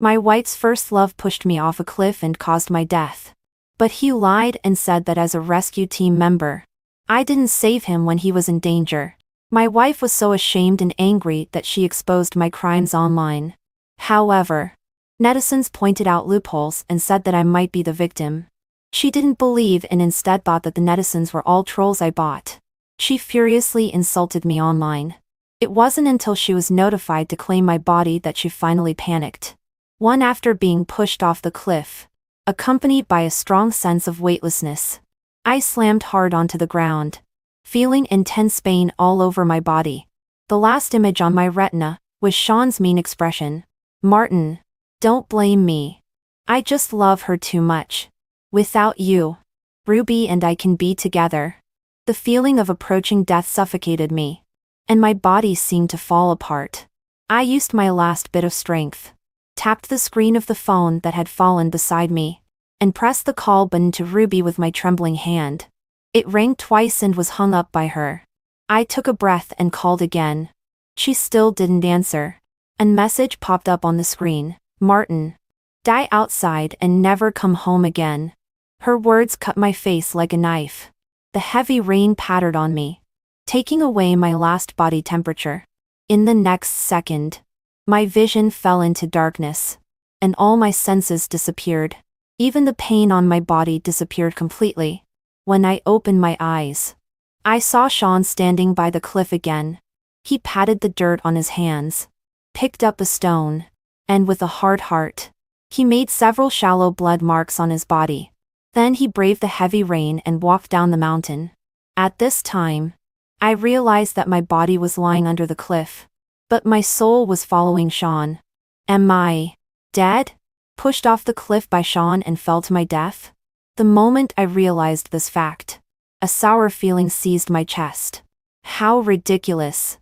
My White's first love pushed me off a cliff and caused my death. But he lied and said that as a rescue team member, I didn't save him when he was in danger. My wife was so ashamed and angry that she exposed my crimes online. However, netizens pointed out loopholes and said that I might be the victim. She didn't believe and instead thought that the netizens were all trolls I bought. She furiously insulted me online. It wasn't until she was notified to claim my body that she finally panicked. One after being pushed off the cliff, accompanied by a strong sense of weightlessness, I slammed hard onto the ground, feeling intense pain all over my body. The last image on my retina was Sean's mean expression. Martin, don't blame me. I just love her too much. Without you, Ruby and I can be together. The feeling of approaching death suffocated me, and my body seemed to fall apart. I used my last bit of strength, tapped the screen of the phone that had fallen beside me, and pressed the call button to Ruby with my trembling hand. It rang twice and was hung up by her. I took a breath and called again. She still didn't answer. A message popped up on the screen. Martin, die outside and never come home again. Her words cut my face like a knife. The heavy rain pattered on me, taking away my last body temperature. In the next second, my vision fell into darkness, and all my senses disappeared. Even the pain on my body disappeared completely. When I opened my eyes, I saw Sean standing by the cliff again. He patted the dirt on his hands, picked up a stone, and with a hard heart, he made several shallow blood marks on his body. Then he braved the heavy rain and walked down the mountain. At this time, I realized that my body was lying under the cliff, but my soul was following Sean. Am I dead? Pushed off the cliff by Sean and fell to my death? The moment I realized this fact, a sour feeling seized my chest. How ridiculous.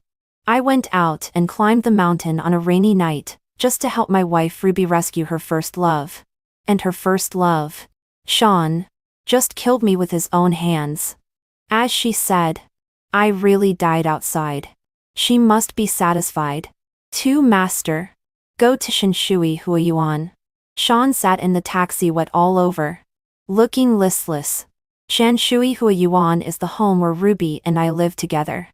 I went out and climbed the mountain on a rainy night, just to help my wife Ruby rescue her first love. And her first love, Sean, just killed me with his own hands. As she said, I really died outside. She must be satisfied. 2 Master. Go to Shinshui Huayuan. Sean sat in the taxi wet all over, looking listless. Shanshui Huayuan is the home where Ruby and I live together.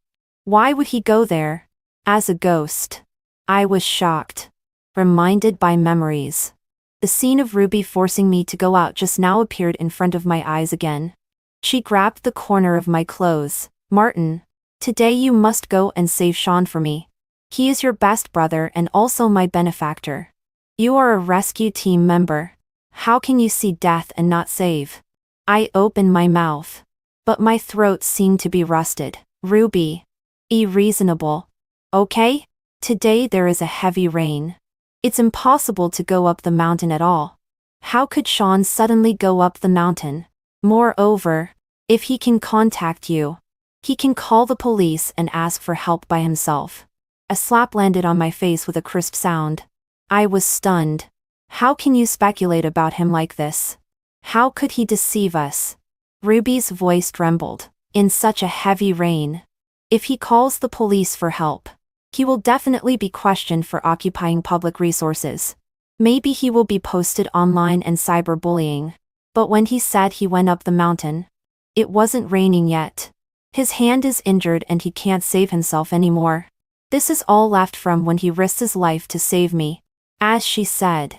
Why would he go there? As a ghost. I was shocked, reminded by memories. The scene of Ruby forcing me to go out just now appeared in front of my eyes again. She grabbed the corner of my clothes. Martin, today you must go and save Sean for me. He is your best brother and also my benefactor. You are a rescue team member. How can you see death and not save? I opened my mouth, but my throat seemed to be rusted. Ruby. Reasonable. Okay? Today there is a heavy rain. It's impossible to go up the mountain at all. How could Sean suddenly go up the mountain? Moreover, if he can contact you, he can call the police and ask for help by himself. A slap landed on my face with a crisp sound. I was stunned. How can you speculate about him like this? How could he deceive us? Ruby's voice trembled. In such a heavy rain. If he calls the police for help, he will definitely be questioned for occupying public resources. Maybe he will be posted online and cyberbullying. But when he said he went up the mountain, it wasn't raining yet. His hand is injured and he can't save himself anymore. This is all left from when he risked his life to save me. As she said,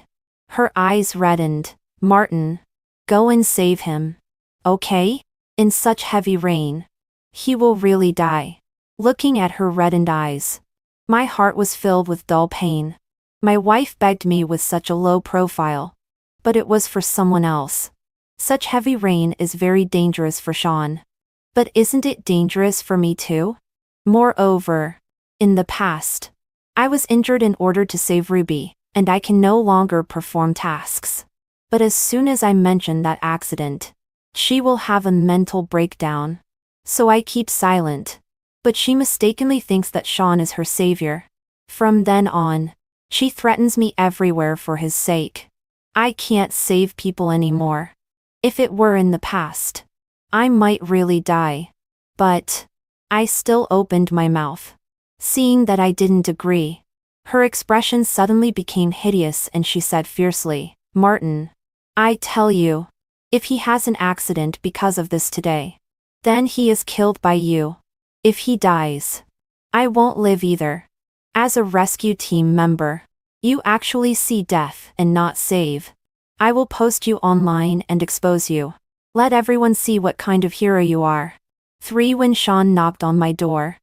her eyes reddened. Martin, go and save him. Okay? In such heavy rain. He will really die. Looking at her reddened eyes, my heart was filled with dull pain. My wife begged me with such a low profile. But it was for someone else. Such heavy rain is very dangerous for Sean. But isn't it dangerous for me too? Moreover, in the past, I was injured in order to save Ruby, and I can no longer perform tasks. But as soon as I mention that accident, she will have a mental breakdown. So I keep silent. But she mistakenly thinks that Sean is her savior. From then on, she threatens me everywhere for his sake. I can't save people anymore. If it were in the past, I might really die. But I still opened my mouth. Seeing that I didn't agree, Her expression suddenly became hideous and she said fiercely, "Martin, I tell you, if he has an accident because of this today, then he is killed by you. If he dies, I won't live either. As a rescue team member, you actually see death and not save. I will post you online and expose you. Let everyone see what kind of hero you are." 3. When Sean knocked on my door,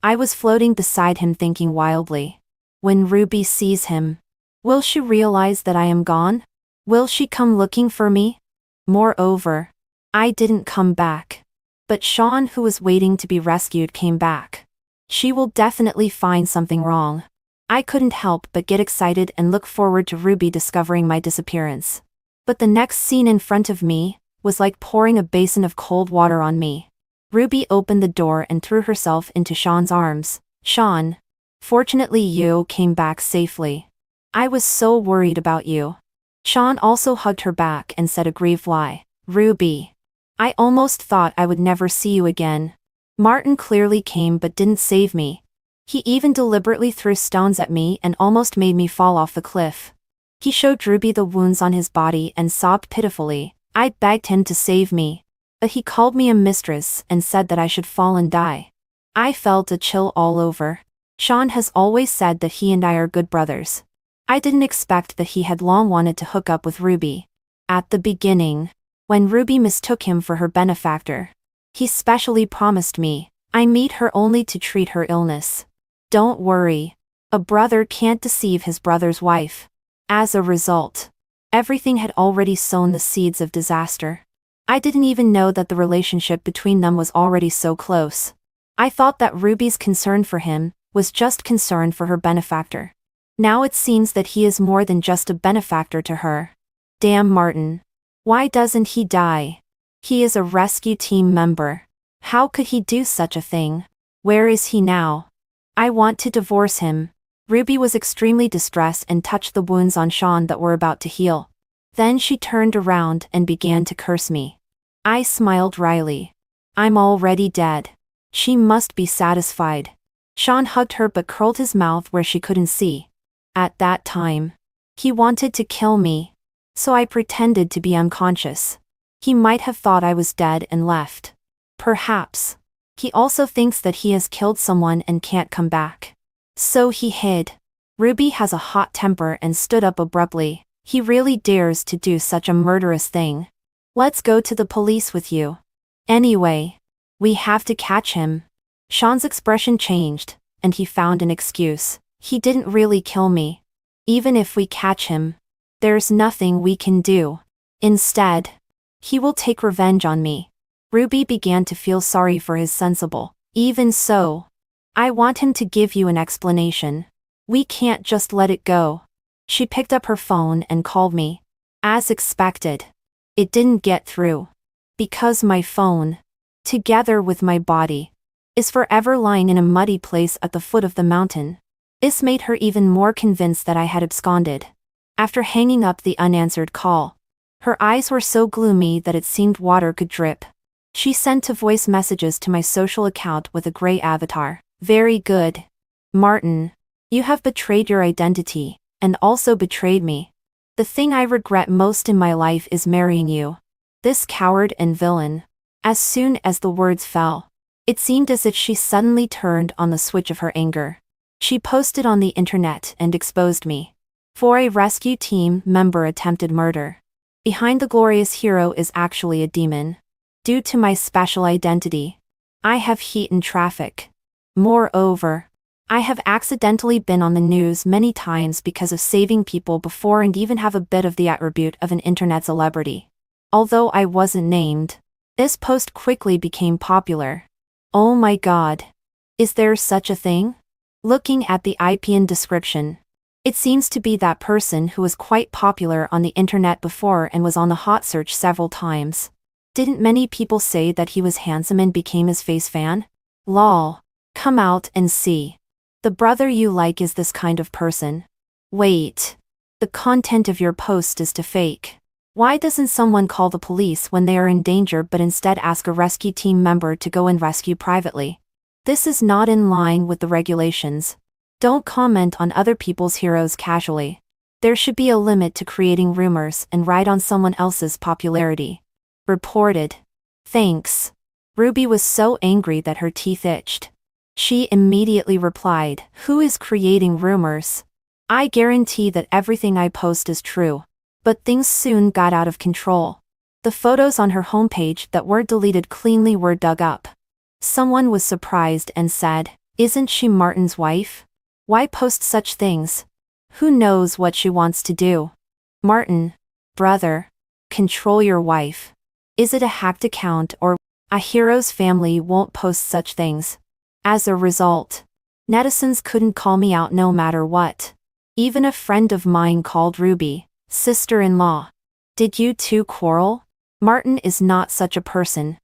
I was floating beside him thinking wildly. When Ruby sees him, will she realize that I am gone? Will she come looking for me? Moreover, I didn't come back. But Sean, who was waiting to be rescued, came back. She will definitely find something wrong. I couldn't help but get excited and look forward to Ruby discovering my disappearance. But the next scene in front of me was like pouring a basin of cold water on me. Ruby opened the door and threw herself into Sean's arms. "Sean, fortunately you came back safely. I was so worried about you." Sean also hugged her back and said a grieved lie. "Ruby, I almost thought I would never see you again. Martin clearly came but didn't save me. He even deliberately threw stones at me and almost made me fall off the cliff. He showed Ruby the wounds on his body and sobbed pitifully. I begged him to save me, but he called me a mistress and said that I should fall and die." I felt a chill all over. Sean has always said that he and I are good brothers. I didn't expect that he had long wanted to hook up with Ruby. At the beginning, when Ruby mistook him for her benefactor, he specially promised me I meet her only to treat her illness. Don't worry, a brother can't deceive his brother's wife. As a result, everything had already sown the seeds of disaster. I didn't even know that the relationship between them was already so close. I thought that Ruby's concern for him was just concern for her benefactor. Now it seems that he is more than just a benefactor to her. Damn Martin. Why doesn't he die? He is a rescue team member. How could he do such a thing? Where is he now? I want to divorce him. Ruby was extremely distressed and touched the wounds on Sean that were about to heal. Then she turned around and began to curse me. I smiled wryly. I'm already dead. She must be satisfied. Sean hugged her but curled his mouth where she couldn't see. At that time, he wanted to kill me, so I pretended to be unconscious. He might have thought I was dead and left. Perhaps. He also thinks that he has killed someone and can't come back. So he hid. Ruby has a hot temper and stood up abruptly. He really dares to do such a murderous thing. Let's go to the police with you. Anyway, we have to catch him. Sean's expression changed, and he found an excuse. He didn't really kill me. Even if we catch him, there's nothing we can do. Instead, he will take revenge on me. Ruby began to feel sorry for his sensible. Even so, I want him to give you an explanation. We can't just let it go. She picked up her phone and called me. As expected, it didn't get through. Because my phone, together with my body, is forever lying in a muddy place at the foot of the mountain. This made her even more convinced that I had absconded. After hanging up the unanswered call, her eyes were so gloomy that it seemed water could drip. She sent voice messages to my social account with a gray avatar. Very good. Martin, you have betrayed your identity, and also betrayed me. The thing I regret most in my life is marrying you. This coward and villain. As soon as the words fell, it seemed as if she suddenly turned on the switch of her anger. She posted on the internet and exposed me. For a rescue team member attempted murder. Behind the glorious hero is actually a demon. Due to my special identity, I have heat and traffic. Moreover, I have accidentally been on the news many times because of saving people before and even have a bit of the attribute of an internet celebrity. Although I wasn't named, this post quickly became popular. Oh my god. Is there such a thing? Looking at the IPN description, it seems to be that person who was quite popular on the internet before and was on the hot search several times. Didn't many people say that he was handsome and became his face fan? Lol. Come out and see. The brother you like is this kind of person. Wait. The content of your post is to fake. Why doesn't someone call the police when they are in danger but instead ask a rescue team member to go and rescue privately? This is not in line with the regulations. Don't comment on other people's heroes casually. There should be a limit to creating rumors and ride on someone else's popularity. Reported. Thanks. Ruby was so angry that her teeth itched. She immediately replied, "Who is creating rumors? I guarantee that everything I post is true." But things soon got out of control. The photos on her homepage that were deleted cleanly were dug up. Someone was surprised and said, "Isn't she Martin's wife? Why post such things? Who knows what she wants to do?" Martin, brother, control your wife. Is it a hacked account or a hero's family won't post such things? As a result, netizens couldn't call me out no matter what. Even a friend of mine called Ruby sister-in-law. Did you two quarrel? Martin is not such a person.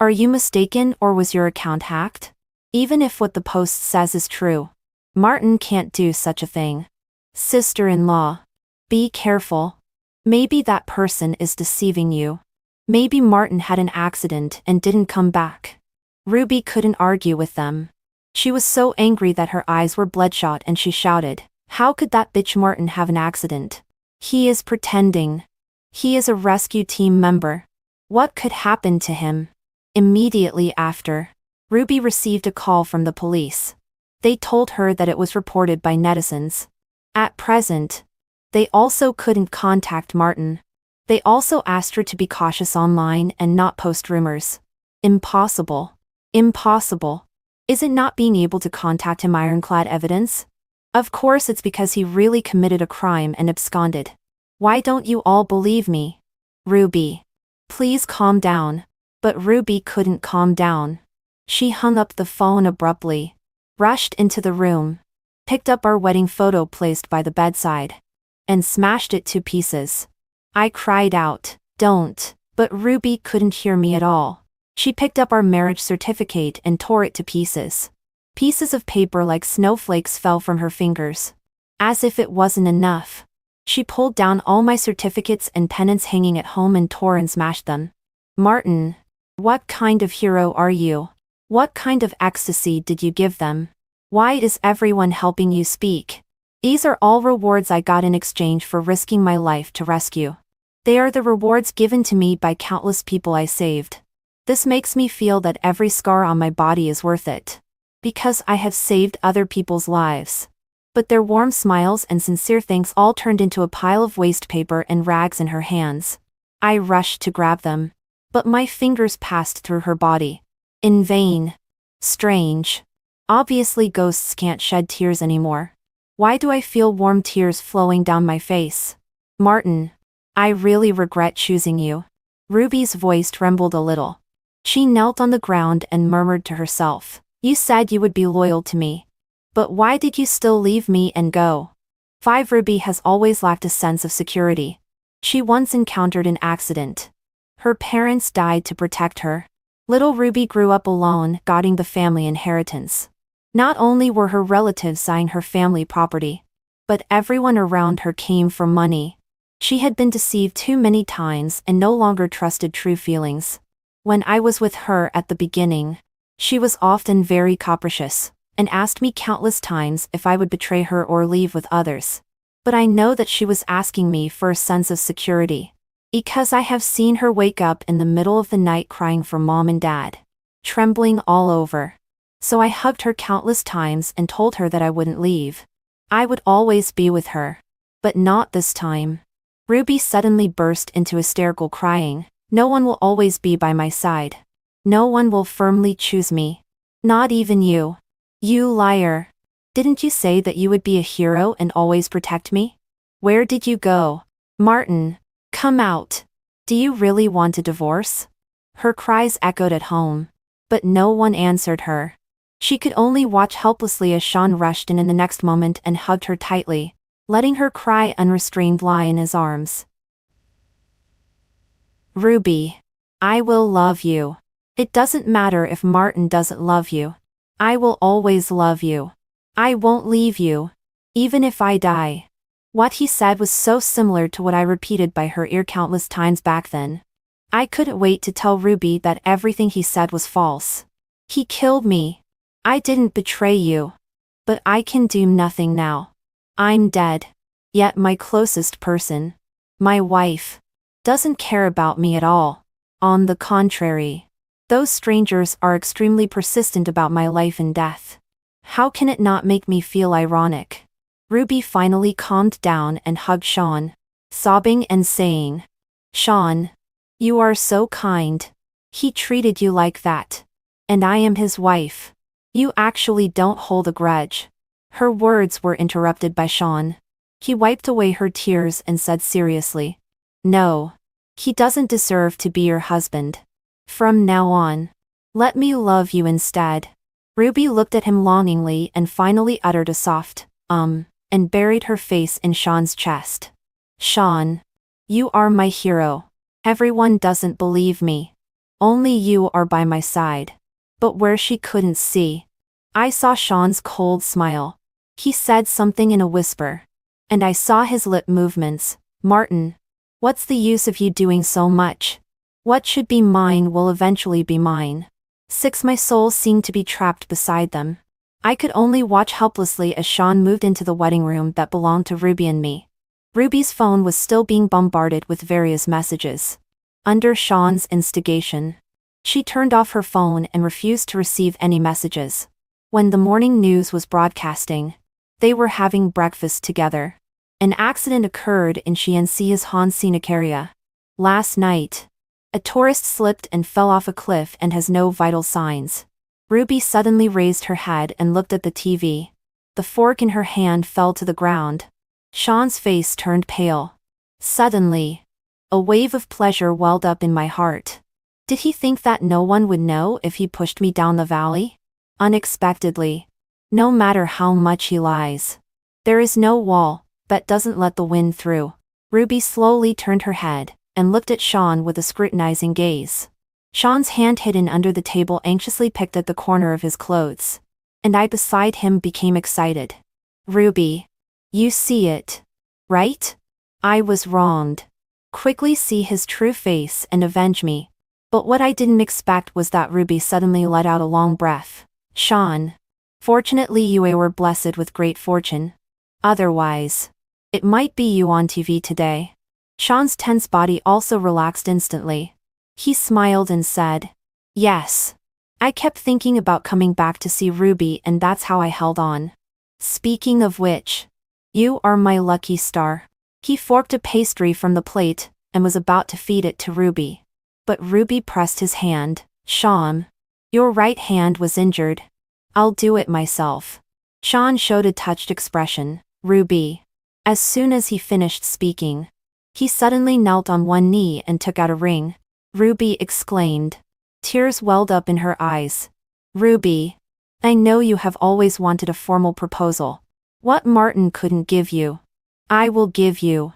Are you mistaken or was your account hacked? Even if what the post says is true, Martin can't do such a thing. Sister-in-law. Be careful. Maybe that person is deceiving you. Maybe Martin had an accident and didn't come back. Ruby couldn't argue with them. She was so angry that her eyes were bloodshot and she shouted, "How could that bitch Martin have an accident? He is pretending. He is a rescue team member. What could happen to him?" Immediately after, Ruby received a call from the police. They told her that it was reported by netizens. At present, they also couldn't contact Martin. They also asked her to be cautious online and not post rumors. Impossible. Impossible. Is it not being able to contact him ironclad evidence? Of course it's because he really committed a crime and absconded. Why don't you all believe me? Ruby. Please calm down. But Ruby couldn't calm down. She hung up the phone abruptly, rushed into the room, picked up our wedding photo placed by the bedside, and smashed it to pieces. I cried out, "Don't," but Ruby couldn't hear me at all. She picked up our marriage certificate and tore it to pieces. Pieces of paper like snowflakes fell from her fingers. As if it wasn't enough, she pulled down all my certificates and pennants hanging at home and tore and smashed them. Martin, what kind of hero are you? What kind of ecstasy did you give them? Why is everyone helping you speak? These are all rewards I got in exchange for risking my life to rescue. They are the rewards given to me by countless people I saved. This makes me feel that every scar on my body is worth it. Because I have saved other people's lives. But their warm smiles and sincere thanks all turned into a pile of waste paper and rags in her hands. I rushed to grab them. But my fingers passed through her body. In vain. Strange. Obviously ghosts can't shed tears anymore. Why do I feel warm tears flowing down my face? Martin. I really regret choosing you. Ruby's voice trembled a little. She knelt on the ground and murmured to herself, "You said you would be loyal to me. But why did you still leave me and go?" 5. Ruby has always lacked a sense of security. She once encountered an accident. Her parents died to protect her. Little Ruby grew up alone, guarding the family inheritance. Not only were her relatives selling her family property, but everyone around her came for money. She had been deceived too many times and no longer trusted true feelings. When I was with her at the beginning, she was often very capricious, and asked me countless times if I would betray her or leave with others. But I know that she was asking me for a sense of security. Because I have seen her wake up in the middle of the night crying for mom and dad, trembling all over. So I hugged her countless times and told her that I wouldn't leave. I would always be with her. But not this time. Ruby suddenly burst into hysterical crying. No one will always be by my side. No one will firmly choose me. Not even you. You liar. Didn't you say that you would be a hero and always protect me? Where did you go? Martin, come out. Do you really want a divorce? Her cries echoed at home. But no one answered her. She could only watch helplessly as Sean rushed in the next moment and hugged her tightly, letting her cry unrestrained lie in his arms. Ruby. I will love you. It doesn't matter if Martin doesn't love you. I will always love you. I won't leave you. Even if I die. What he said was so similar to what I repeated by her ear countless times back then. I couldn't wait to tell Ruby that everything he said was false. He killed me. I didn't betray you. But I can do nothing now. I'm dead. Yet my closest person, my wife, doesn't care about me at all. On the contrary, those strangers are extremely persistent about my life and death. How can it not make me feel ironic? Ruby finally calmed down and hugged Sean, sobbing and saying, "Sean, you are so kind. He treated you like that. And I am his wife. You actually don't hold a grudge." Her words were interrupted by Sean. He wiped away her tears and said seriously, "No. He doesn't deserve to be your husband. From now on, let me love you instead." Ruby looked at him longingly and finally uttered a soft, and buried her face in Sean's chest. "Sean, you are my hero. Everyone doesn't believe me. Only you are by my side." But where she couldn't see, I saw Sean's cold smile. He said something in a whisper. And I saw his lip movements. "Martin, what's the use of you doing so much? What should be mine will eventually be mine." My soul seemed to be trapped beside them. I could only watch helplessly as Sean moved into the wedding room that belonged to Ruby and me. Ruby's phone was still being bombarded with various messages. Under Sean's instigation, she turned off her phone and refused to receive any messages. When the morning news was broadcasting, they were having breakfast together. An accident occurred in Chience's Han Scenic area. Last night, a tourist slipped and fell off a cliff and has no vital signs. Ruby suddenly raised her head and looked at the TV. The fork in her hand fell to the ground. Sean's face turned pale. Suddenly, a wave of pleasure welled up in my heart. Did he think that no one would know if he pushed me down the valley? Unexpectedly. No matter how much he lies, there is no wall that doesn't let the wind through. Ruby slowly turned her head and looked at Sean with a scrutinizing gaze. Sean's hand hidden under the table anxiously picked at the corner of his clothes. And I beside him became excited. "Ruby, you see it, right? I was wronged. Quickly see his true face and avenge me." But what I didn't expect was that Ruby suddenly let out a long breath. "Sean, fortunately you were blessed with great fortune. Otherwise, it might be you on TV today." Sean's tense body also relaxed instantly. He smiled and said, "Yes. I kept thinking about coming back to see Ruby and that's how I held on. Speaking of which, you are my lucky star." He forked a pastry from the plate and was about to feed it to Ruby. But Ruby pressed his hand. "Sean, your right hand was injured. I'll do it myself." Sean showed a touched expression. "Ruby." As soon as he finished speaking, he suddenly knelt on one knee and took out a ring. Ruby exclaimed. Tears welled up in her eyes. "Ruby, I know you have always wanted a formal proposal. What Martin couldn't give you, I will give you.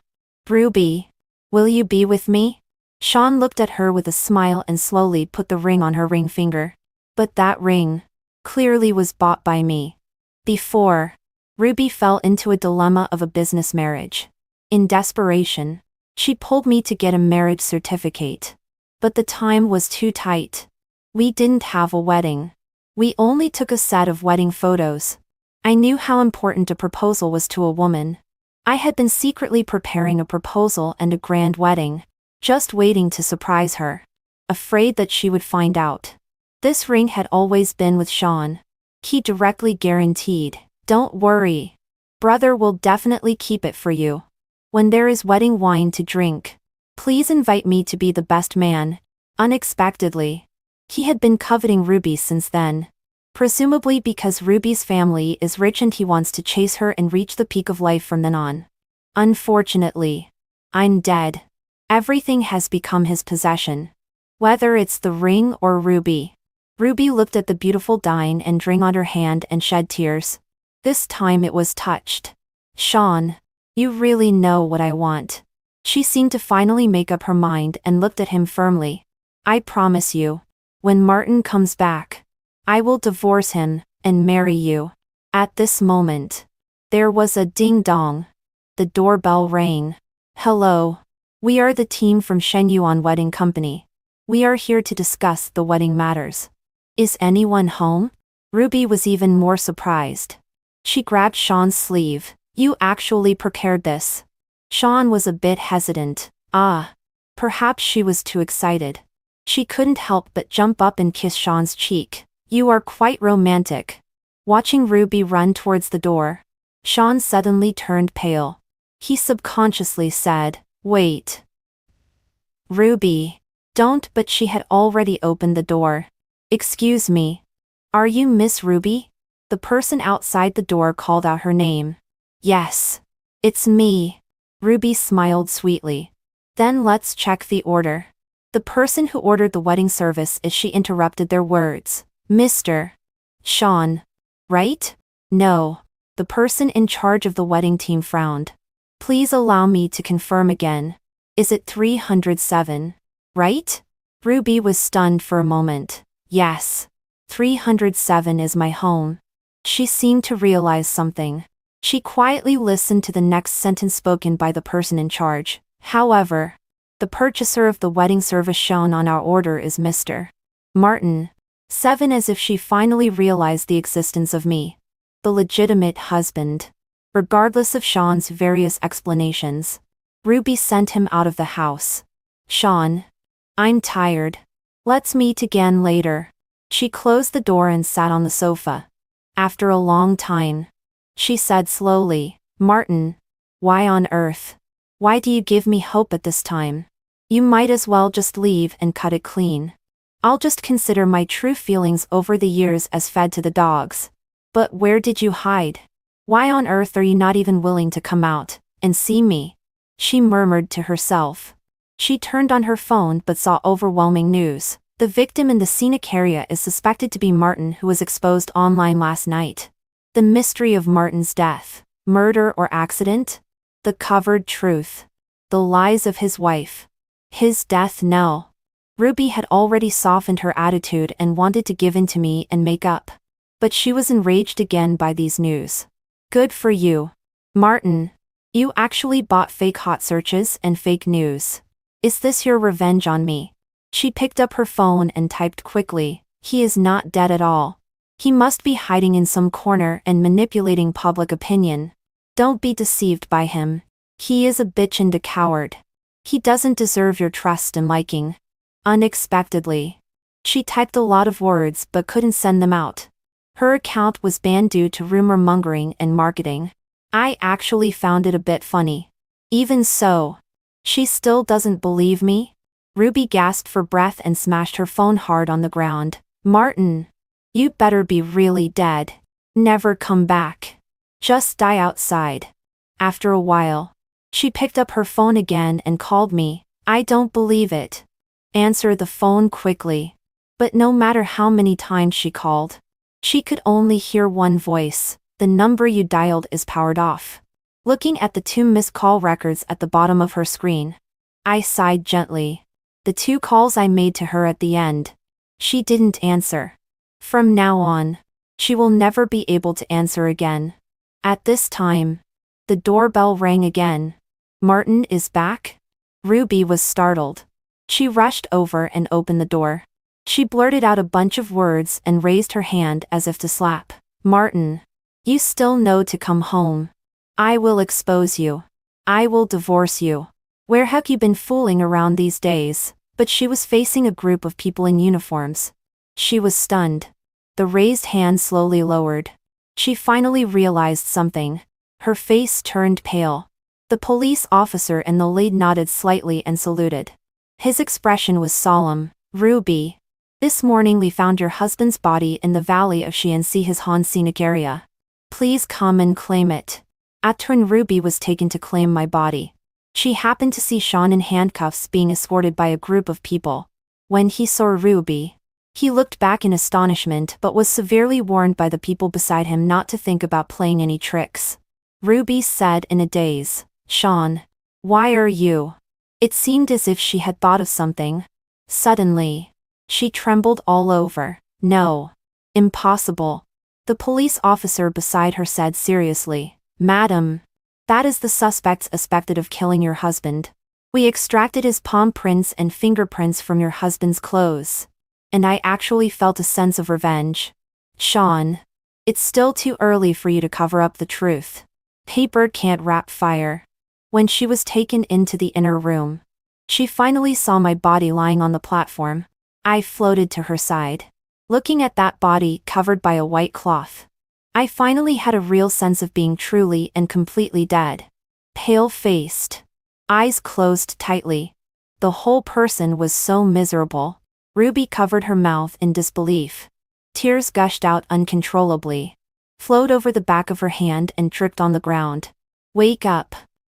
Ruby, will you be with me?" Sean looked at her with a smile and slowly put the ring on her ring finger. "But that ring clearly was bought by me." Before, Ruby fell into a dilemma of a business marriage. In desperation, she pulled me to get a marriage certificate. But the time was too tight. We didn't have a wedding. We only took a set of wedding photos. I knew how important a proposal was to a woman. I had been secretly preparing a proposal and a grand wedding, just waiting to surprise her, afraid that she would find out. This ring had always been with Sean. He directly guaranteed, "Don't worry. Brother will definitely keep it for you. When there is wedding wine to drink, please invite me to be the best man." Unexpectedly, he had been coveting Ruby since then. Presumably because Ruby's family is rich and he wants to chase her and reach the peak of life from then on. Unfortunately, I'm dead. Everything has become his possession. Whether it's the ring or Ruby. Ruby looked at the beautiful dine and ring on her hand and shed tears. This time it was touched. "Sean, you really know what I want." She seemed to finally make up her mind and looked at him firmly. "I promise you, when Martin comes back, I will divorce him and marry you." At this moment, there was a ding-dong. The doorbell rang. "Hello. We are the team from Shenyuan Wedding Company. We are here to discuss the wedding matters. Is anyone home?" Ruby was even more surprised. She grabbed Sean's sleeve. You actually prepared this. Sean was a bit hesitant. Perhaps she was too excited. She couldn't help but jump up and kiss Sean's cheek. You are quite romantic. Watching Ruby run towards the door, Sean suddenly turned pale. He subconsciously said, "Wait. Ruby. Don't," but she had already opened the door. "Excuse me. Are you Miss Ruby?" The person outside the door called out her name. "Yes. It's me." Ruby smiled sweetly. "Then let's check the order." The person who ordered the wedding service as she interrupted their words. "Mr. Sean. Right?" "No." The person in charge of the wedding team frowned. "Please allow me to confirm again. Is it 307? Right?" Ruby was stunned for a moment. "Yes. 307 is my home." She seemed to realize something. She quietly listened to the next sentence spoken by the person in charge. "However, the purchaser of the wedding service shown on our order is Mr. Martin 7, as if she finally realized the existence of me, the legitimate husband. Regardless of Sean's various explanations, Ruby sent him out of the house. "Sean. I'm tired. Let's meet again later." She closed the door and sat on the sofa. After a long time, she said slowly, "Martin. Why on earth? Why do you give me hope at this time? You might as well just leave and cut it clean. I'll just consider my true feelings over the years as fed to the dogs. But where did you hide? Why on earth are you not even willing to come out and see me?" She murmured to herself. She turned on her phone but saw overwhelming news. The victim in the scenic area is suspected to be Martin, who was exposed online last night. The mystery of Martin's death. Murder or accident? The covered truth. The lies of his wife. His death knell. Ruby had already softened her attitude and wanted to give in to me and make up. But she was enraged again by these news. "Good for you, Martin. You actually bought fake hot searches and fake news. Is this your revenge on me?" She picked up her phone and typed quickly. "He is not dead at all. He must be hiding in some corner and manipulating public opinion. Don't be deceived by him. He is a bitch and a coward. He doesn't deserve your trust and liking." Unexpectedly, she typed a lot of words but couldn't send them out. Her account was banned due to rumor mongering and marketing. I actually found it a bit funny. Even so, she still doesn't believe me? Ruby gasped for breath and smashed her phone hard on the ground. "Martin, you better be really dead. Never come back. Just die outside." After a while, she picked up her phone again and called me. "I don't believe it." Answer the phone quickly. But no matter how many times she called, she could only hear one voice. "The number you dialed is powered off." Looking at the 2 missed call records at the bottom of her screen, I sighed gently. The 2 calls I made to her at the end. She didn't answer. From now on, she will never be able to answer again. At this time, the doorbell rang again. "Martin is back?" Ruby was startled. She rushed over and opened the door. She blurted out a bunch of words and raised her hand as if to slap. "Martin, you still know to come home. I will expose you. I will divorce you. Where have you been fooling around these days?" But she was facing a group of people in uniforms. She was stunned. The raised hand slowly lowered. She finally realized something. Her face turned pale. The police officer in the lead nodded slightly and saluted. His expression was solemn. "Ruby, this morning we found your husband's body in the valley of his Han scenic area. Please come and claim it." At turn, Ruby was taken to claim my body. She happened to see Sean in handcuffs being escorted by a group of people. When he saw Ruby, he looked back in astonishment but was severely warned by the people beside him not to think about playing any tricks. Ruby said in a daze, "Sean, why are you?" It seemed as if she had thought of something. Suddenly, she trembled all over. "No. Impossible." The police officer beside her said seriously, "Madam, that is the suspect suspected of killing your husband. We extracted his palm prints and fingerprints from your husband's clothes. And I actually felt a sense of revenge. Sean, It's still too early for you to cover up the truth. Paper can't wrap fire. When she was taken into the inner room, she finally saw my body lying on the platform. I floated to her side. Looking at that body covered by a white cloth, I finally had a real sense of being truly and completely dead. Pale-faced, eyes closed tightly. The whole person was so miserable. Ruby covered her mouth in disbelief. Tears gushed out uncontrollably, flowed over the back of her hand and dripped on the ground. "Wake up!"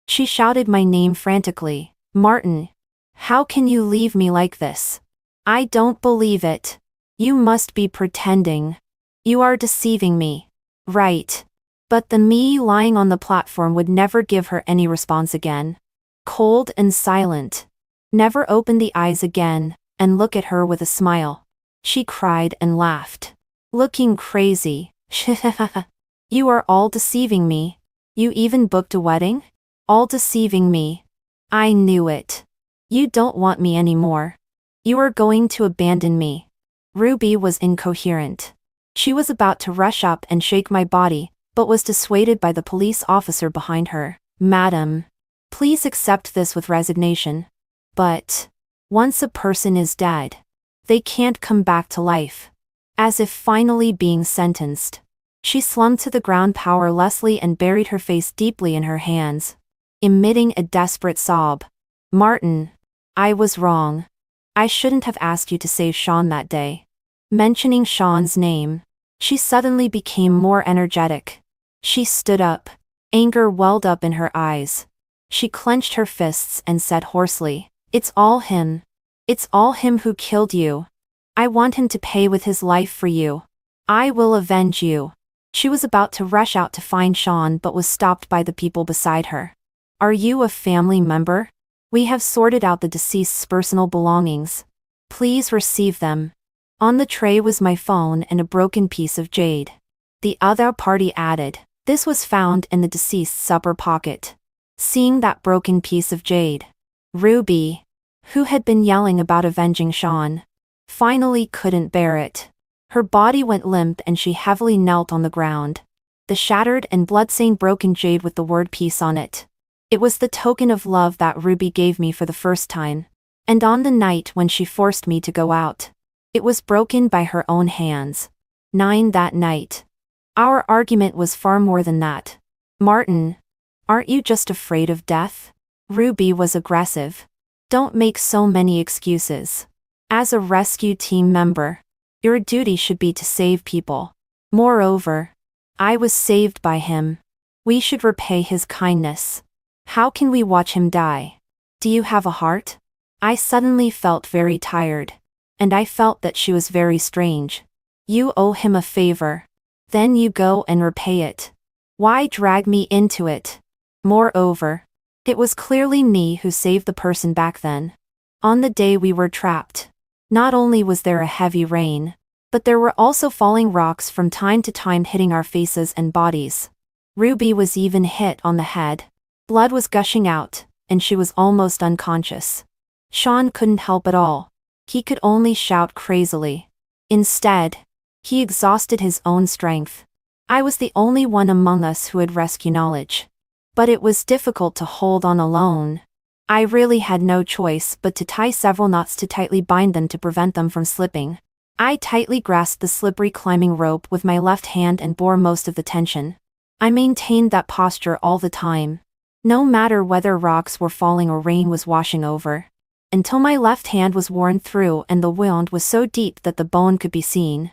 She shouted my name frantically. "Martin! How can you leave me like this? I don't believe it. You must be pretending. You are deceiving me." Right. But the me lying on the platform would never give her any response again. Cold and silent. Never open the eyes again, and look at her with a smile. She cried and laughed. Looking crazy. You are all deceiving me. You even booked a wedding? All deceiving me. I knew it. You don't want me anymore. You are going to abandon me. Ruby was incoherent. She was about to rush up and shake my body, but was dissuaded by the police officer behind her. "Madam, please accept this with resignation. But once a person is dead, they can't come back to life." As if finally being sentenced, she slumped to the ground powerlessly and buried her face deeply in her hands, emitting a desperate sob. "Martin, I was wrong. I shouldn't have asked you to save Sean that day." Mentioning Sean's name, she suddenly became more energetic. She stood up. Anger welled up in her eyes. She clenched her fists and said hoarsely, "It's all him. It's all him who killed you. I want him to pay with his life for you. I will avenge you." She was about to rush out to find Sean but was stopped by the people beside her. "Are you a family member? We have sorted out the deceased's personal belongings. Please receive them." On the tray was my phone and a broken piece of jade. The other party added, "This was found in the deceased's upper pocket." Seeing that broken piece of jade, Ruby, who had been yelling about avenging Sean, finally couldn't bear it. Her body went limp and she heavily knelt on the ground. The shattered and blood-stained broken jade with the word peace on it. It was the token of love that Ruby gave me for the first time. And on the night when she forced me to go out, it was broken by her own hands. 9 That night, our argument was far more than that. "Martin, aren't you just afraid of death?" Ruby was aggressive. "Don't make so many excuses. As a rescue team member, your duty should be to save people. Moreover, I was saved by him. We should repay his kindness. How can we watch him die? Do you have a heart?" I suddenly felt very tired. And I felt that she was very strange. "You owe him a favor. Then you go and repay it. Why drag me into it? Moreover, it was clearly me who saved the person back then. On the day we were trapped, not only was there a heavy rain, but there were also falling rocks from time to time hitting our faces and bodies. Ruby was even hit on the head. Blood was gushing out, and she was almost unconscious. Sean couldn't help at all. He could only shout crazily. Instead, he exhausted his own strength. I was the only one among us who had rescue knowledge. But it was difficult to hold on alone. I really had no choice but to tie several knots to tightly bind them to prevent them from slipping. I tightly grasped the slippery climbing rope with my left hand and bore most of the tension. I maintained that posture all the time, no matter whether rocks were falling or rain was washing over, until my left hand was worn through and the wound was so deep that the bone could be seen.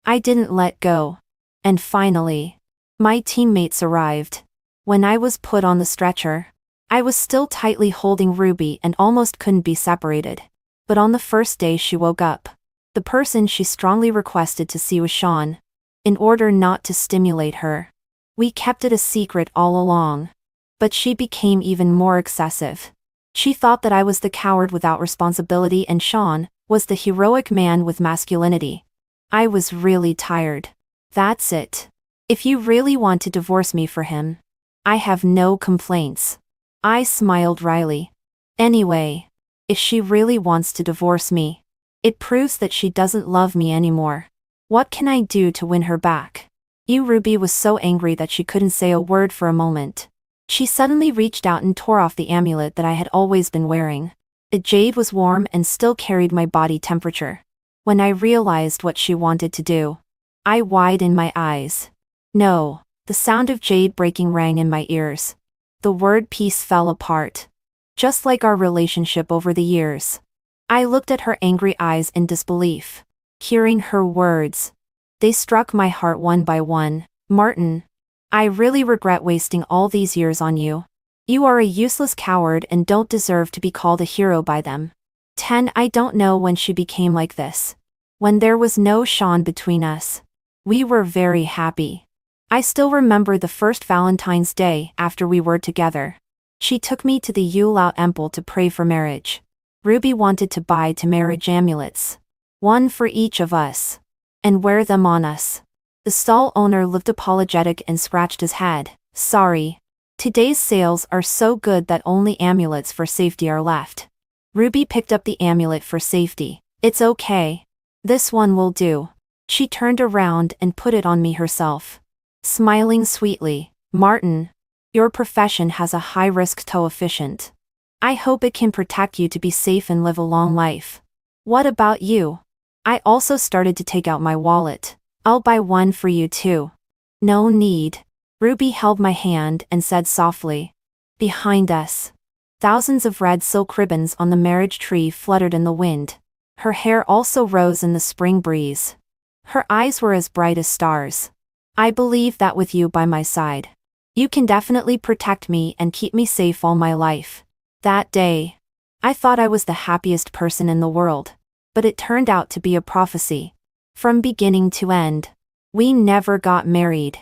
I didn't let go. And finally, my teammates arrived. When I was put on the stretcher, I was still tightly holding Ruby and almost couldn't be separated. But on the first day she woke up, the person she strongly requested to see was Sean. In order not to stimulate her, we kept it a secret all along. But she became even more excessive. She thought that I was the coward without responsibility and Sean was the heroic man with masculinity. I was really tired. That's it. If you really want to divorce me for him, I have no complaints. I smiled wryly. Anyway, if she really wants to divorce me, it proves that she doesn't love me anymore. What can I do to win her back? Ruby was so angry that she couldn't say a word for a moment. She suddenly reached out and tore off the amulet that I had always been wearing. The jade was warm and still carried my body temperature. When I realized what she wanted to do, I widened my eyes. No, the sound of jade breaking rang in my ears. The word peace fell apart. Just like our relationship over the years. I looked at her angry eyes in disbelief. Hearing her words, they struck my heart one by one. Martin, I really regret wasting all these years on you. You are a useless coward and don't deserve to be called a hero by them. 10. I don't know when she became like this. When there was no Sean between us. We were very happy. I still remember the first Valentine's Day after we were together. She took me to the Yulao Temple to pray for marriage. Ruby wanted to buy marriage amulets. One for each of us. And wear them on us. The stall owner looked apologetic and scratched his head. Sorry. Today's sales are so good that only amulets for safety are left. Ruby picked up the amulet for safety. It's okay. This one will do. She turned around and put it on me herself. Smiling sweetly, Martin, your profession has a high risk coefficient. I hope it can protect you to be safe and live a long life. What about you? I also started to take out my wallet. I'll buy one for you too. No need. Ruby held my hand and said softly. Behind us. Thousands of red silk ribbons on the marriage tree fluttered in the wind. Her hair also rose in the spring breeze. Her eyes were as bright as stars. I believe that with you by my side, you can definitely protect me and keep me safe all my life. That day, I thought I was the happiest person in the world, but it turned out to be a prophecy. From beginning to end, we never got married.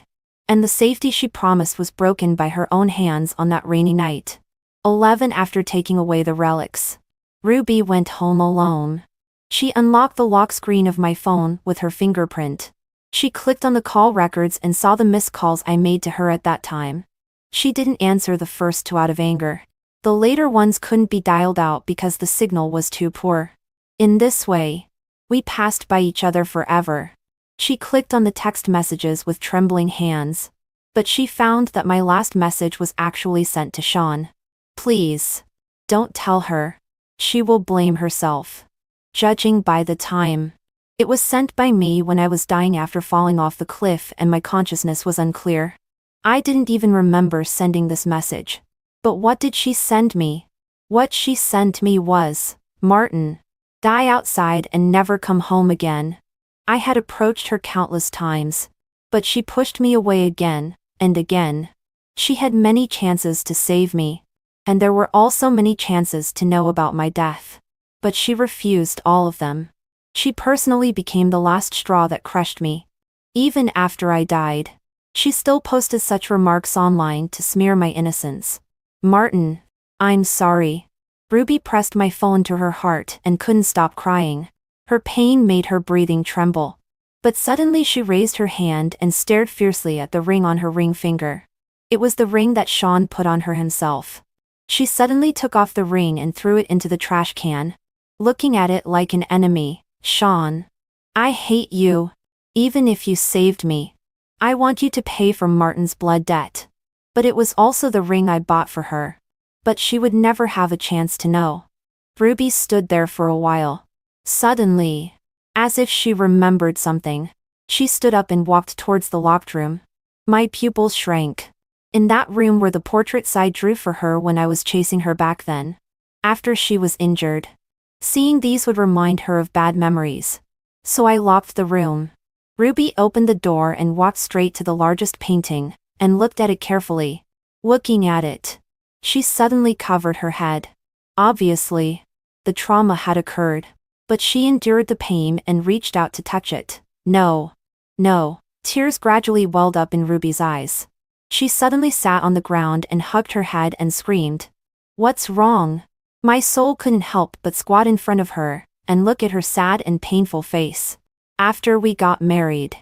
And the safety she promised was broken by her own hands on that rainy night. 11. After taking away the relics, Ruby went home alone. She unlocked the lock screen of my phone with her fingerprint. She clicked on the call records and saw the missed calls I made to her at that time. She didn't answer the first two out of anger. The later ones couldn't be dialed out because the signal was too poor. In this way, we passed by each other forever. She clicked on the text messages with trembling hands. But she found that my last message was actually sent to Sean. Please, don't tell her. She will blame herself. Judging by the time, it was sent by me when I was dying after falling off the cliff and my consciousness was unclear. I didn't even remember sending this message. But what did she send me? What she sent me was, Martin, die outside and never come home again. I had approached her countless times, but she pushed me away again and again. She had many chances to save me, and there were also many chances to know about my death. But she refused all of them. She personally became the last straw that crushed me. Even after I died, she still posted such remarks online to smear my innocence. Martin, I'm sorry. Ruby pressed my phone to her heart and couldn't stop crying. Her pain made her breathing tremble. But suddenly she raised her hand and stared fiercely at the ring on her ring finger. It was the ring that Sean put on her himself. She suddenly took off the ring and threw it into the trash can. Looking at it like an enemy. Sean, I hate you. Even if you saved me, I want you to pay for Martin's blood debt. But it was also the ring I bought for her. But she would never have a chance to know. Ruby stood there for a while. Suddenly, as if she remembered something, she stood up and walked towards the locked room. My pupils shrank. In that room were the portraits I drew for her when I was chasing her back then, after she was injured. Seeing these would remind her of bad memories. So I locked the room. Ruby opened the door and walked straight to the largest painting, and looked at it carefully. Looking at it, she suddenly covered her head. Obviously, the trauma had occurred. But she endured the pain and reached out to touch it. No. No. Tears gradually welled up in Ruby's eyes. She suddenly sat on the ground and hugged her head and screamed. What's wrong? My soul couldn't help but squat in front of her and look at her sad and painful face. After we got married,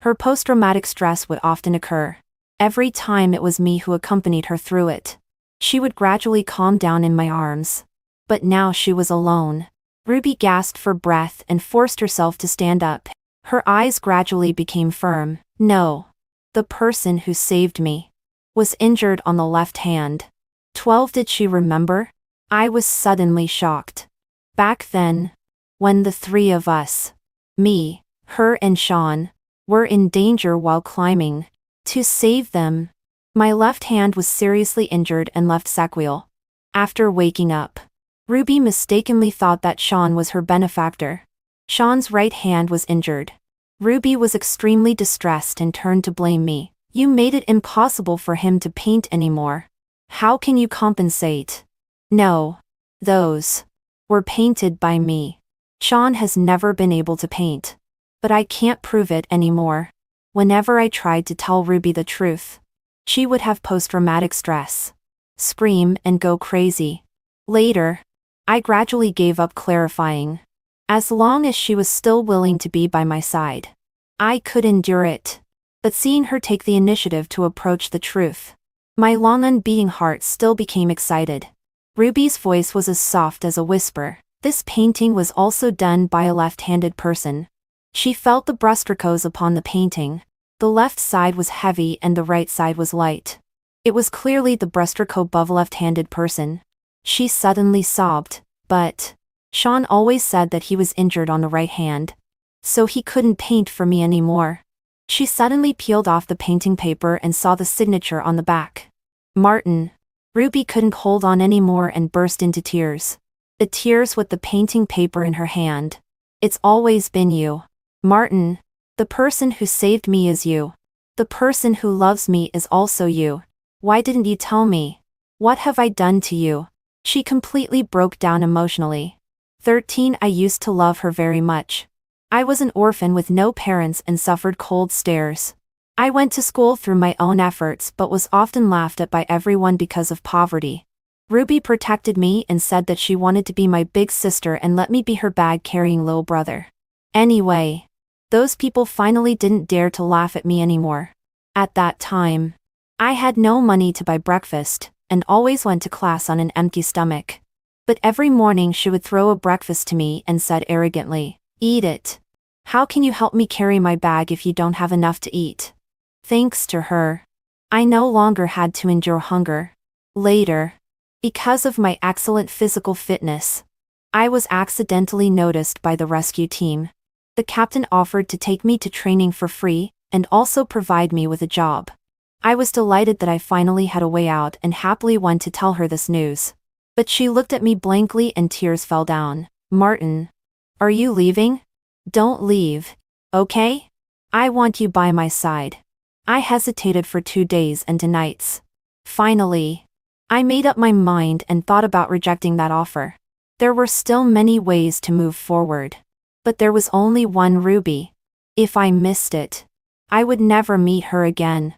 her post-traumatic stress would often occur. Every time it was me who accompanied her through it. She would gradually calm down in my arms. But now she was alone. Ruby gasped for breath and forced herself to stand up. Her eyes gradually became firm. No. The person who saved me was injured on the left hand. 12. Did she remember? I was suddenly shocked. Back then, when the three of us, me, her and Sean, were in danger while climbing to save them, my left hand was seriously injured and left sequelae. After waking up, Ruby mistakenly thought that Sean was her benefactor. Sean's right hand was injured. Ruby was extremely distressed and turned to blame me. You made it impossible for him to paint anymore. How can you compensate? No. Those were painted by me. Sean has never been able to paint. But I can't prove it anymore. Whenever I tried to tell Ruby the truth, she would have post-traumatic stress, scream and go crazy. Later, I gradually gave up clarifying. As long as she was still willing to be by my side, I could endure it. But seeing her take the initiative to approach the truth, my long unbeating heart still became excited. Ruby's voice was as soft as a whisper. This painting was also done by a left-handed person. She felt the brushstrokes upon the painting. The left side was heavy and the right side was light. It was clearly the brushstroke above a left-handed person. She suddenly sobbed, but Sean always said that he was injured on the right hand, so he couldn't paint for me anymore. She suddenly peeled off the painting paper and saw the signature on the back. Martin. Ruby couldn't hold on anymore and burst into tears. The tears with the painting paper in her hand. It's always been you, Martin. The person who saved me is you. The person who loves me is also you. Why didn't you tell me? What have I done to you? She completely broke down emotionally. 13. I used to love her very much. I was an orphan with no parents and suffered cold stares. I went to school through my own efforts but was often laughed at by everyone because of poverty. Ruby protected me and said that she wanted to be my big sister and let me be her bag-carrying little brother. Anyway, those people finally didn't dare to laugh at me anymore. At that time, I had no money to buy breakfast and always went to class on an empty stomach. But every morning she would throw a breakfast to me and said arrogantly, "Eat it. How can you help me carry my bag if you don't have enough to eat?" Thanks to her, I no longer had to endure hunger. Later, because of my excellent physical fitness, I was accidentally noticed by the rescue team. The captain offered to take me to training for free and also provide me with a job. I was delighted that I finally had a way out and happily went to tell her this news. But she looked at me blankly and tears fell down. Martin, are you leaving? Don't leave, okay? I want you by my side. I hesitated for 2 days and 2 nights. Finally, I made up my mind and thought about rejecting that offer. There were still many ways to move forward. But there was only one Ruby. If I missed it, I would never meet her again.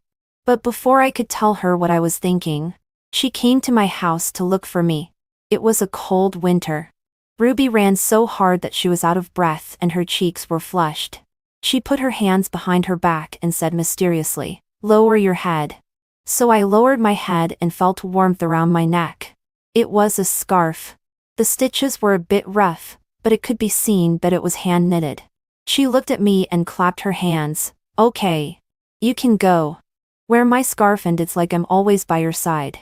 But before I could tell her what I was thinking, she came to my house to look for me. It was a cold winter. Ruby ran so hard that she was out of breath and her cheeks were flushed. She put her hands behind her back and said mysteriously, "Lower your head." So I lowered my head and felt warmth around my neck. It was a scarf. The stitches were a bit rough, but it could be seen that it was hand-knitted. She looked at me and clapped her hands. "Okay. You can go. Wear my scarf and it's like I'm always by your side."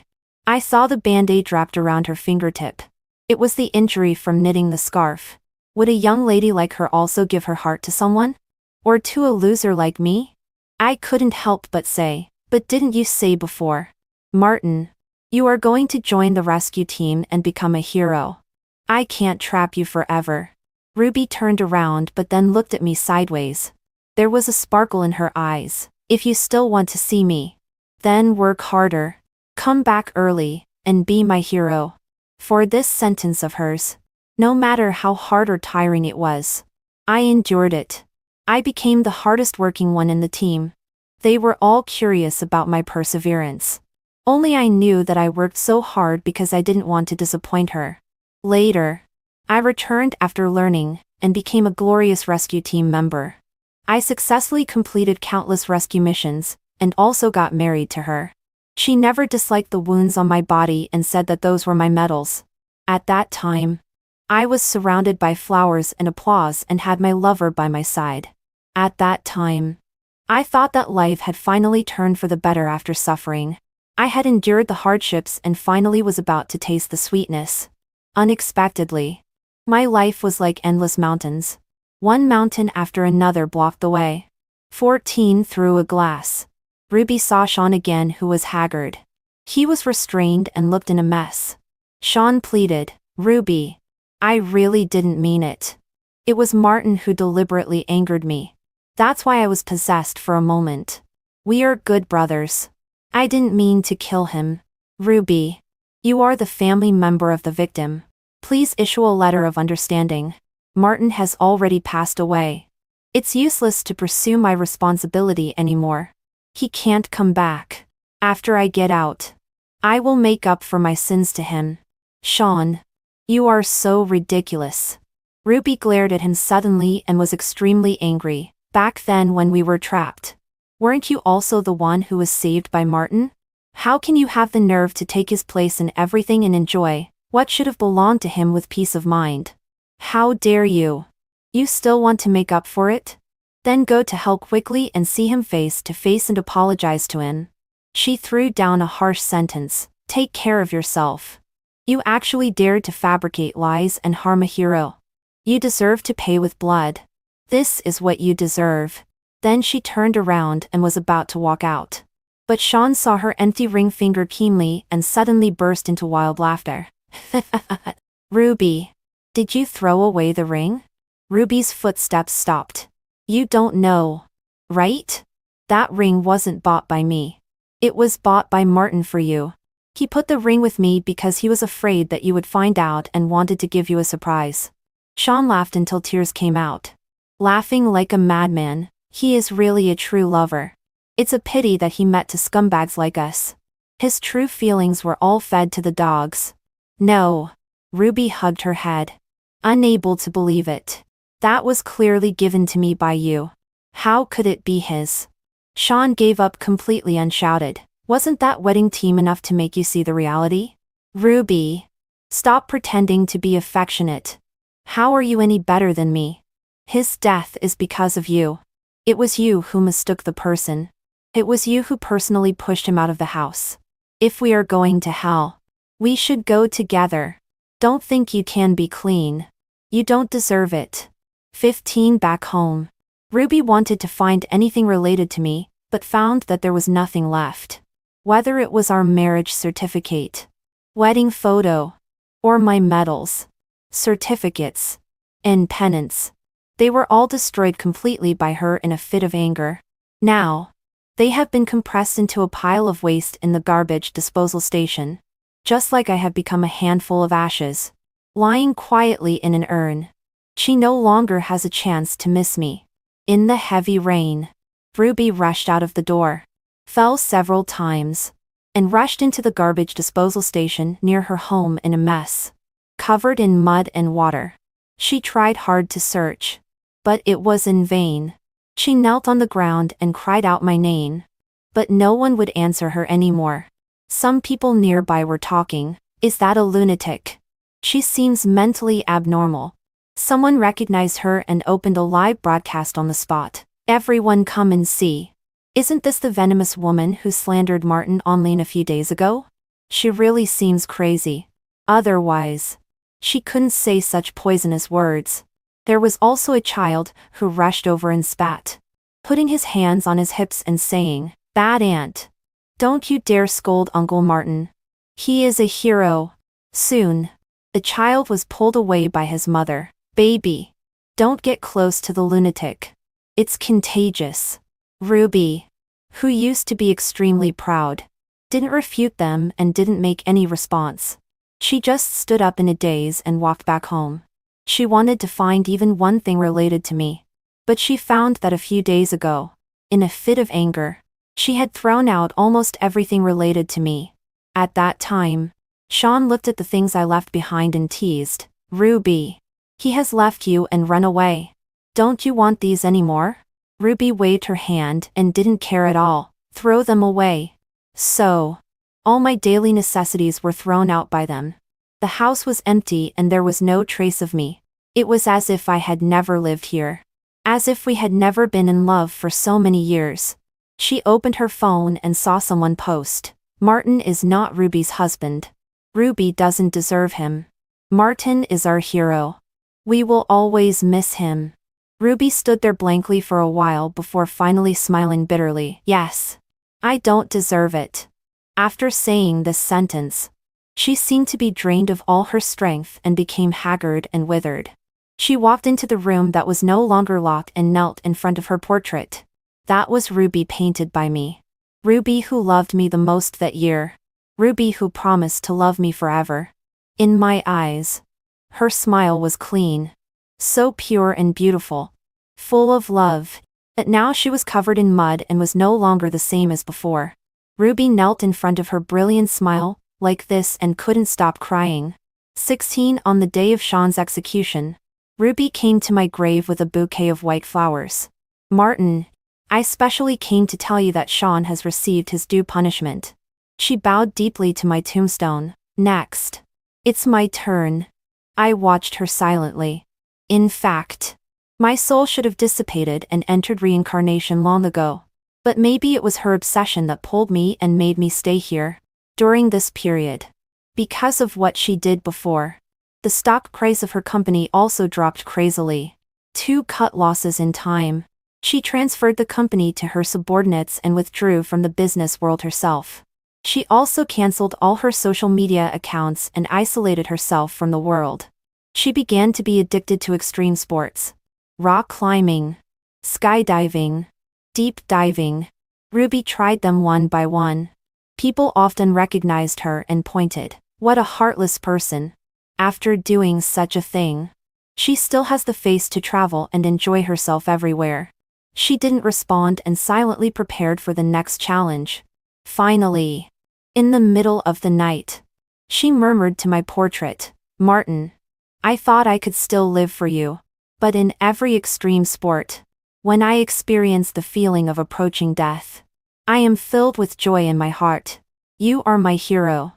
I saw the band-aid wrapped around her fingertip. It was the injury from knitting the scarf. Would a young lady like her also give her heart to someone? Or to a loser like me? I couldn't help but say, "But didn't you say before, Martin, you are going to join the rescue team and become a hero? I can't trap you forever." Ruby turned around but then looked at me sideways. There was a sparkle in her eyes. "If you still want to see me, then work harder. Come back early, and be my hero." For this sentence of hers, no matter how hard or tiring it was, I endured it. I became the hardest working one in the team. They were all curious about my perseverance. Only I knew that I worked so hard because I didn't want to disappoint her. Later, I returned after learning, and became a glorious rescue team member. I successfully completed countless rescue missions, and also got married to her. She never disliked the wounds on my body and said that those were my medals. At that time, I was surrounded by flowers and applause and had my lover by my side. At that time, I thought that life had finally turned for the better after suffering. I had endured the hardships and finally was about to taste the sweetness. Unexpectedly, my life was like endless mountains. One mountain after another blocked the way. 14 through a glass. Ruby saw Sean again, who was haggard. He was restrained and looked in a mess. Sean pleaded, "Ruby, I really didn't mean it. It was Martin who deliberately angered me. That's why I was possessed for a moment. We are good brothers. I didn't mean to kill him. Ruby, you are the family member of the victim. Please issue a letter of understanding. Martin has already passed away. It's useless to pursue my responsibility anymore. He can't come back. After I get out, I will make up for my sins to him." "Sean, you are so ridiculous." Ruby glared at him suddenly and was extremely angry. "Back then when we were trapped, weren't you also the one who was saved by Martin? How can you have the nerve to take his place in everything and enjoy what should have belonged to him with peace of mind? How dare you? You still want to make up for it? Then go to hell quickly and see him face to face and apologize to him." She threw down a harsh sentence. "Take care of yourself. You actually dared to fabricate lies and harm a hero. You deserve to pay with blood. This is what you deserve." Then she turned around and was about to walk out. But Sean saw her empty ring finger keenly and suddenly burst into wild laughter. "Ruby, did you throw away the ring?" Ruby's footsteps stopped. "You don't know, right? That ring wasn't bought by me. It was bought by Martin for you. He put the ring with me because he was afraid that you would find out and wanted to give you a surprise." Sean laughed until tears came out. Laughing like a madman, he is really a true lover. It's a pity that he met to scumbags like us. His true feelings were all fed to the dogs. "No." Ruby hugged her head, unable to believe it. "That was clearly given to me by you. How could it be his?" Sean gave up completely and shouted, "Wasn't that wedding team enough to make you see the reality? Ruby, stop pretending to be affectionate. How are you any better than me? His death is because of you. It was you who mistook the person. It was you who personally pushed him out of the house. If we are going to hell, we should go together. Don't think you can be clean. You don't deserve it." 15 back home. Ruby wanted to find anything related to me, but found that there was nothing left. Whether it was our marriage certificate, wedding photo, or my medals, certificates, and pennants, they were all destroyed completely by her in a fit of anger. Now, they have been compressed into a pile of waste in the garbage disposal station. Just like I have become a handful of ashes, lying quietly in an urn. She no longer has a chance to miss me. In the heavy rain, Ruby rushed out of the door, fell several times, and rushed into the garbage disposal station near her home in a mess, covered in mud and water. She tried hard to search, but it was in vain. She knelt on the ground and cried out my name, but no one would answer her anymore. Some people nearby were talking, "Is that a lunatic? She seems mentally abnormal." Someone recognized her and opened a live broadcast on the spot. "Everyone come and see. Isn't this the venomous woman who slandered Martin online a few days ago? She really seems crazy. Otherwise, she couldn't say such poisonous words." There was also a child who rushed over and spat, putting his hands on his hips and saying, "Bad aunt. Don't you dare scold Uncle Martin. He is a hero." Soon, the child was pulled away by his mother. "Baby, don't get close to the lunatic. It's contagious." Ruby, who used to be extremely proud, didn't refute them and didn't make any response. She just stood up in a daze and walked back home. She wanted to find even one thing related to me. But she found that a few days ago, in a fit of anger, she had thrown out almost everything related to me. At that time, Sean looked at the things I left behind and teased, "Ruby, he has left you and run away. Don't you want these anymore?" Ruby waved her hand and didn't care at all. "Throw them away." So, all my daily necessities were thrown out by them. The house was empty and there was no trace of me. It was as if I had never lived here. As if we had never been in love for so many years. She opened her phone and saw someone post. Martin is not Ruby's husband. Ruby doesn't deserve him. Martin is our hero. We will always miss him. Ruby stood there blankly for a while before finally smiling bitterly. Yes. I don't deserve it. After saying this sentence, she seemed to be drained of all her strength and became haggard and withered. She walked into the room that was no longer locked and knelt in front of her portrait. That was Ruby painted by me. Ruby who loved me the most that year. Ruby who promised to love me forever. In my eyes, her smile was clean. So pure and beautiful. Full of love. But now she was covered in mud and was no longer the same as before. Ruby knelt in front of her brilliant smile, like this, and couldn't stop crying. 16 On the day of Sean's execution, Ruby came to my grave with a bouquet of white flowers. Martin, I specially came to tell you that Sean has received his due punishment. She bowed deeply to my tombstone. Next. It's my turn. I watched her silently. In fact, my soul should have dissipated and entered reincarnation long ago. But maybe it was her obsession that pulled me and made me stay here. During this period. Because of what she did before. The stock price of her company also dropped crazily. 2 cut losses in time. She transferred the company to her subordinates and withdrew from the business world herself. She also canceled all her social media accounts and isolated herself from the world. She began to be addicted to extreme sports. Rock climbing. Skydiving. Deep diving. Ruby tried them one by one. People often recognized her and pointed, "What a heartless person." After doing such a thing, she still has the face to travel and enjoy herself everywhere. She didn't respond and silently prepared for the next challenge. Finally, in the middle of the night, she murmured to my portrait, "Martin, I thought I could still live for you. But in every extreme sport, when I experience the feeling of approaching death, I am filled with joy in my heart. You are my hero.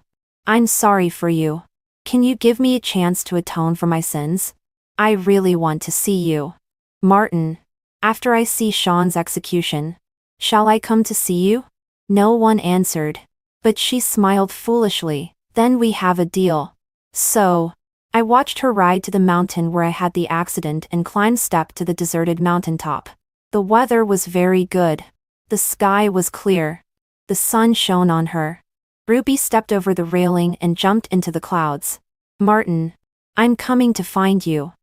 I'm sorry for you. Can you give me a chance to atone for my sins? I really want to see you. Martin, after I see Sean's execution, shall I come to see you?" No one answered. But she smiled foolishly. "Then we have a deal." So, I watched her ride to the mountain where I had the accident and climb step to the deserted mountaintop. The weather was very good. The sky was clear. The sun shone on her. Ruby stepped over the railing and jumped into the clouds. "Martin, I'm coming to find you."